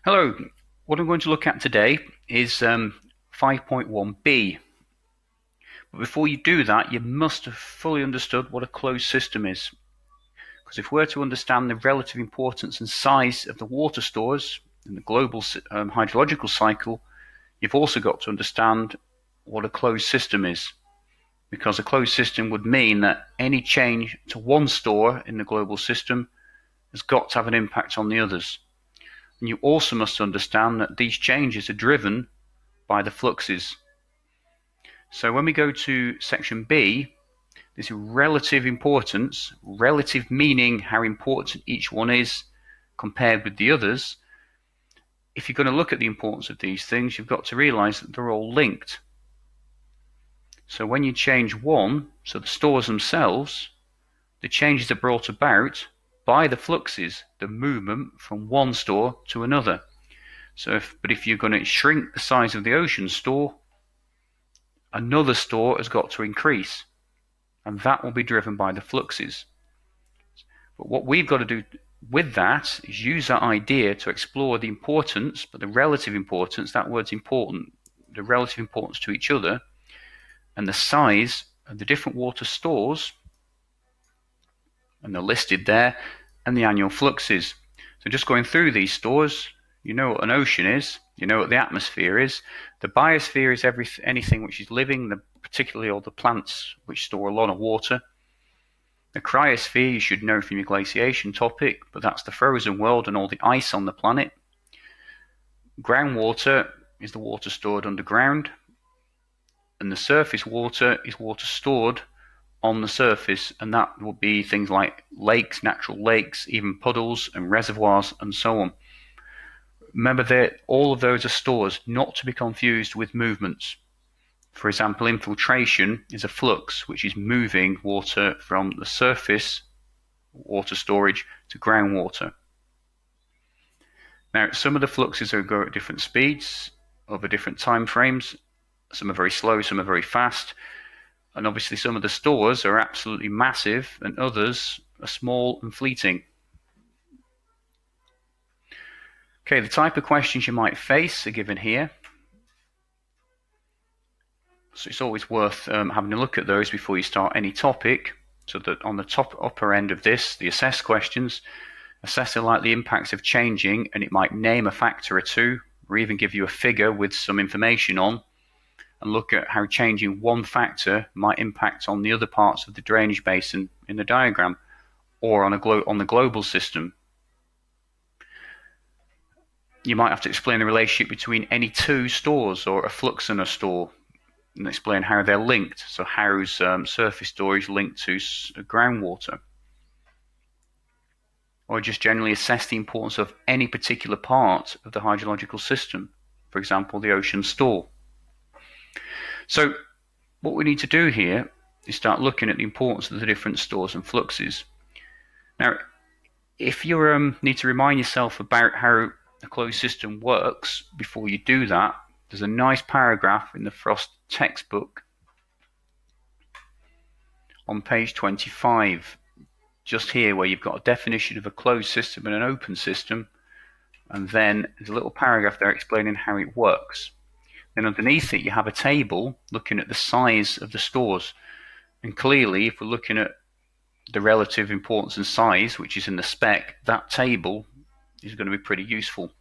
Hello, what I'm going to look at today is 5.1b. But before you do that, you must have fully understood what a closed system is. Because if we're to understand the relative importance and size of the water stores in the global hydrological cycle, you've also got to understand what a closed system is. Because a closed system would mean that any change to one store in the global system has got to have an impact on the others. And you also must understand that these changes are driven by the fluxes. So when we go to section B, this is relative importance, relative meaning how important each one is compared with the others. If you're going to look at the importance of these things, you've got to realize that they're all linked. So when you change one, so the stores themselves, the changes are brought about by the fluxes, the movement from one store to another. But if you're going to shrink the size of the ocean store, another store has got to increase, and that will be driven by the fluxes. But what we've got to do with that is use that idea to explore the importance, but the relative importance, that word's important, the relative importance to each other, and the size of the different water stores, and they're listed there, and the annual fluxes. So just going through these stores, you know what an ocean is, you know what the atmosphere is. The biosphere is anything which is living, particularly all the plants which store a lot of water. The cryosphere you should know from your glaciation topic, but that's the frozen world and all the ice on the planet. Groundwater is the water stored underground, and the surface water is water stored on the surface, and that will be things like lakes, natural lakes, even puddles and reservoirs and so on. Remember that all of those are stores, not to be confused with movements. For example, infiltration is a flux which is moving water from the surface water storage to groundwater. Now, some of the fluxes go at different speeds over different time frames. Some are very slow, some are very fast. And obviously some of the stores are absolutely massive and others are small and fleeting. Okay, the type of questions you might face are given here. So it's always worth having a look at those before you start any topic, so that on the upper end of this, the assess questions, assess the likely impacts of changing, and it might name a factor or two, or even give you a figure with some information on, and look at how changing one factor might impact on the other parts of the drainage basin in the diagram, or on the global system. You might have to explain the relationship between any two stores or a flux and a store, and explain how they're linked. So how's surface storage linked to groundwater? Or just generally assess the importance of any particular part of the hydrological system, for example, the ocean store. So what we need to do here is start looking at the importance of the different stores and fluxes. Now, if you need to remind yourself about how a closed system works before you do that, there's a nice paragraph in the Frost textbook on page 25, just here where you've got a definition of a closed system and an open system, and then there's a little paragraph there explaining how it works. Then underneath it you have a table looking at the size of the stores, and clearly if we're looking at the relative importance and size which is in the spec, that table is going to be pretty useful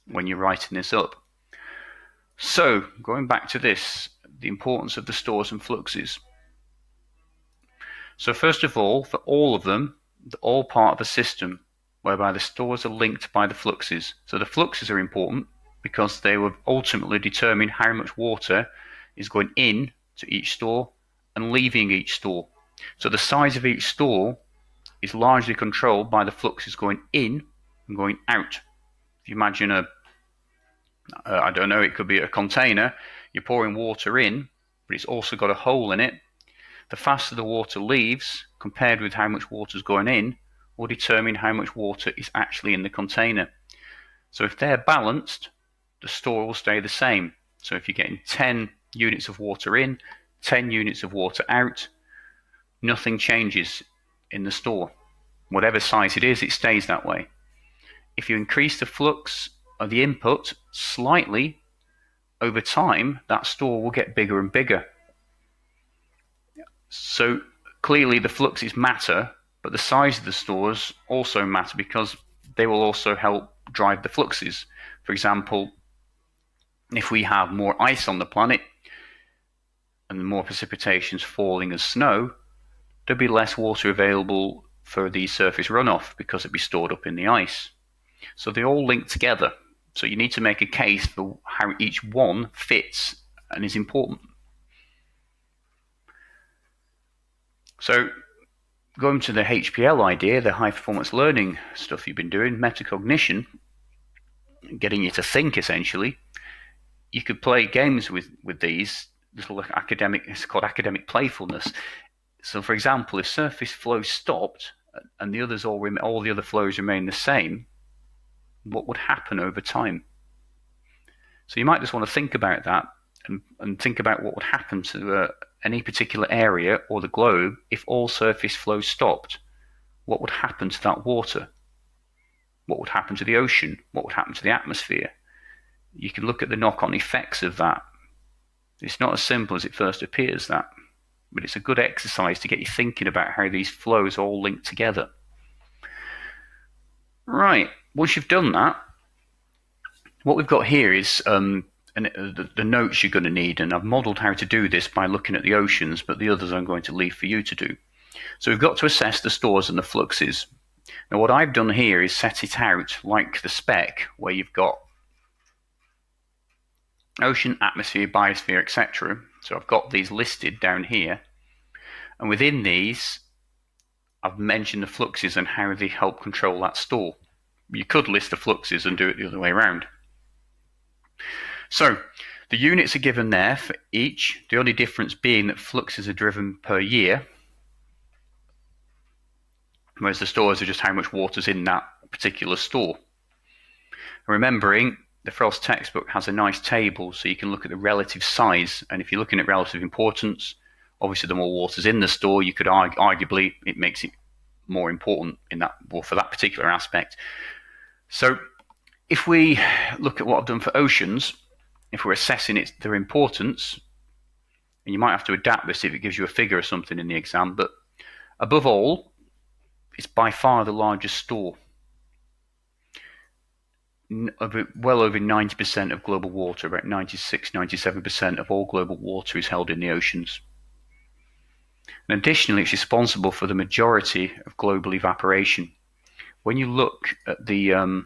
when you're writing this up. So going back to this, the importance of the stores and fluxes. So first of all, for all of them, they're all part of a system whereby the stores are linked by the fluxes. So the fluxes are important because they will ultimately determine how much water is going in to each store and leaving each store. So the size of each store is largely controlled by the fluxes going in and going out. If you imagine I don't know, it could be a container, you're pouring water in, but it's also got a hole in it. The faster the water leaves compared with how much water is going in will determine how much water is actually in the container. So if they're balanced, the store will stay the same. So if you're getting 10 units of water in, 10 units of water out, nothing changes in the store. Whatever size it is, it stays that way. If you increase the flux the input slightly, over time, that store will get bigger and bigger. So clearly the fluxes matter, but the size of the stores also matter because they will also help drive the fluxes. For example, if we have more ice on the planet and more precipitation is falling as snow, there'll be less water available for the surface runoff because it'll be stored up in the ice. So they all link together. So you need to make a case for how each one fits and is important. So going to the HPL idea, the high performance learning stuff you've been doing, metacognition, getting you to think essentially, you could play games with these little academic, it's called academic playfulness. So for example, if surface flow stopped and the others all the other flows remain the same, what would happen over time? So you might just want to think about that and think about what would happen to any particular area or the globe if all surface flow stopped. What would happen to that water? What would happen to the ocean? What would happen to the atmosphere? You can look at the knock-on effects of that. It's not as simple as it first appears, that, but it's a good exercise to get you thinking about how these flows all link together. Right, once you've done that, what we've got here is the notes you're going to need, and I've modelled how to do this by looking at the oceans, but the others I'm going to leave for you to do. So we've got to assess the stores and the fluxes. Now what I've done here is set it out like the spec, where you've got ocean, atmosphere, biosphere, etc. So I've got these listed down here, and within these I've mentioned the fluxes and how they help control that store. You could list the fluxes and do it the other way around. So the units are given there for each, the only difference being that fluxes are driven per year, whereas the stores are just how much water's in that particular store. Remembering, the Frost textbook has a nice table so you can look at the relative size, and if you're looking at relative importance, obviously the more water's in the store, you could arguably, it makes it more important in that, or for that particular aspect. So if we look at what I've done for oceans, if we're assessing their importance, and you might have to adapt this if it gives you a figure or something in the exam, but above all, it's by far the largest store. Well over 90% of global water, about 96-97% of all global water is held in the oceans. And additionally, it's responsible for the majority of global evaporation. When you look at the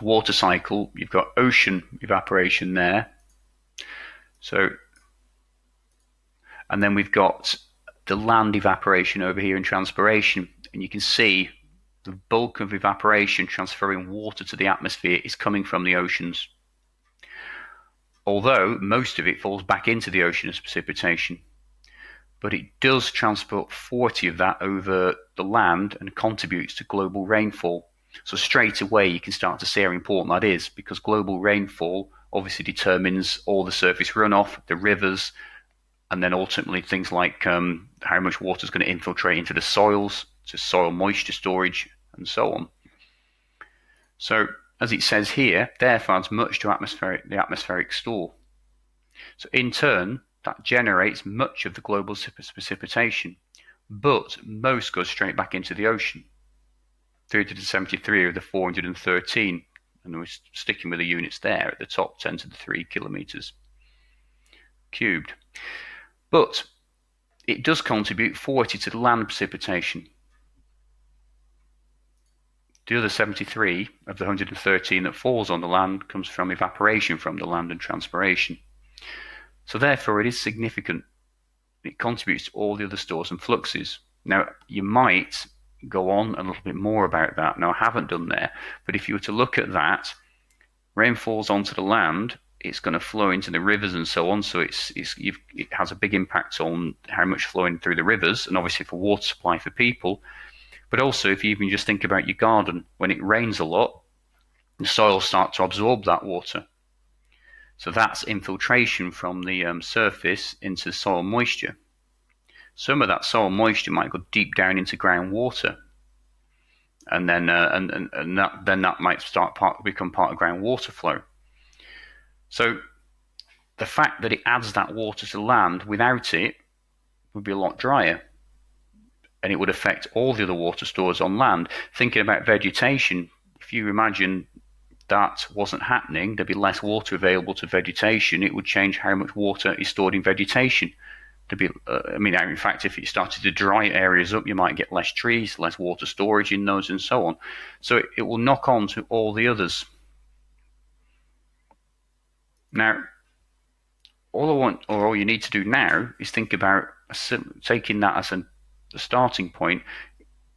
water cycle, you've got ocean evaporation there. So, and then we've got the land evaporation over here in transpiration, and you can see the bulk of evaporation transferring water to the atmosphere is coming from the oceans. Although most of it falls back into the ocean as precipitation, but it does transport 40 of that over the land and contributes to global rainfall. So straight away you can start to see how important that is, because global rainfall obviously determines all the surface runoff, the rivers, and then ultimately things like how much water is going to infiltrate into the soils, to soil moisture storage, and so on. So as it says here, therefore adds much to the atmospheric store. So in turn, that generates much of the global precipitation, but most goes straight back into the ocean. 373 of the 413, and we're sticking with the units there at the top, 10 to the 3 kilometers cubed. But it does contribute 40 to the land precipitation. The other 73 of the 113 that falls on the land comes from evaporation from the land and transpiration. So therefore it is significant. It contributes to all the other stores and fluxes. Now you might go on a little bit more about that. Now I haven't done there, but if you were to look at that, rain falls onto the land, it's going to flow into the rivers and so on, so it has a big impact on how much flowing through the rivers, and obviously for water supply for people. But also if you even just think about your garden, when it rains a lot, the soil starts to absorb that water. So that's infiltration from the surface into soil moisture. Some of that soil moisture might go deep down into groundwater, and then that might become part of groundwater flow. So the fact that it adds that water to land, without it, would be a lot drier, and it would affect all the other water stores on land. Thinking about vegetation, if you imagine that wasn't happening, there'd be less water available to vegetation. It would change how much water is stored in vegetation. In fact, if you started to dry areas up, you might get less trees, less water storage in those, and so on. So it will knock on to all the others. Now, all you need to do now is think about taking that as a starting point.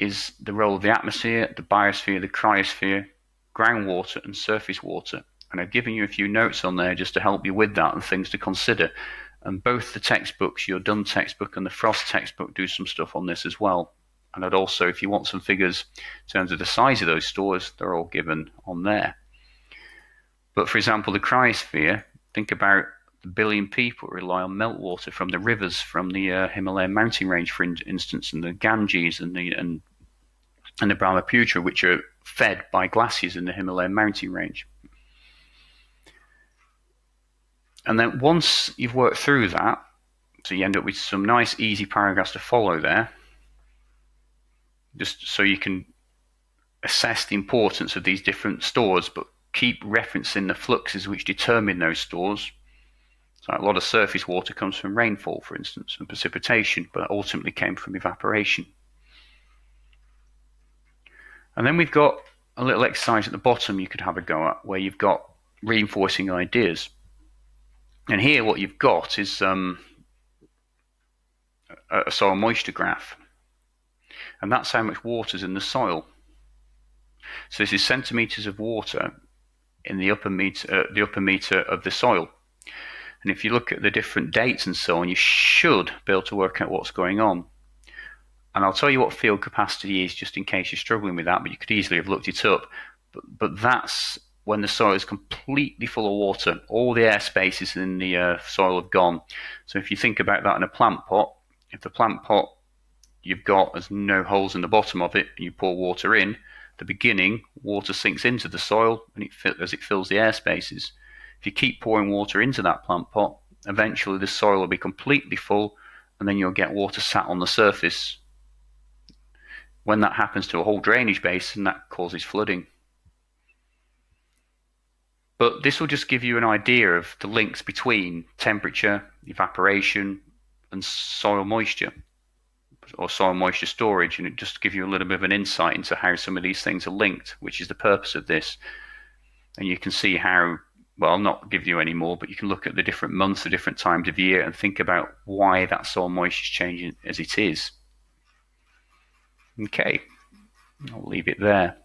Is the role of the atmosphere, the biosphere, the cryosphere, groundwater, and surface water. And I've given you a few notes on there just to help you with that and things to consider. And both the textbooks, your Dunn textbook and the Frost textbook, do some stuff on this as well. And I'd also, if you want some figures in terms of the size of those stores, they're all given on there. But for example, the cryosphere, think about the billion people who rely on meltwater from the rivers, from the Himalayan mountain range, for instance, and the Ganges and the Brahmaputra, which are fed by glaciers in the Himalayan mountain range. And then once you've worked through that, so you end up with some nice easy paragraphs to follow there, just so you can assess the importance of these different stores, but keep referencing the fluxes which determine those stores. So a lot of surface water comes from rainfall, for instance, and precipitation, but ultimately came from evaporation. And then we've got a little exercise at the bottom you could have a go at, where you've got reinforcing ideas. And here what you've got is a soil moisture graph. And that's how much water's in the soil. So this is centimeters of water in the upper meter of the soil. And if you look at the different dates and so on, you should be able to work out what's going on. And I'll tell you what field capacity is, just in case you're struggling with that, but you could easily have looked it up. But that's when the soil is completely full of water. All the air spaces in the soil have gone. So if you think about that in a plant pot, if the plant pot you've got has no holes in the bottom of it, and you pour water in, at the beginning, water sinks into the soil and as it fills the air spaces. If you keep pouring water into that plant pot, eventually the soil will be completely full, and then you'll get water sat on the surface. When that happens to a whole drainage basin, that causes flooding. But this will just give you an idea of the links between temperature, evaporation, and soil moisture, or soil moisture storage, and it just gives you a little bit of an insight into how some of these things are linked, which is the purpose of this. And you can see how, well, I'll not give you any more, but you can look at the different months, the different times of year, and think about why that soil moisture is changing as it is. Okay, I'll leave it there.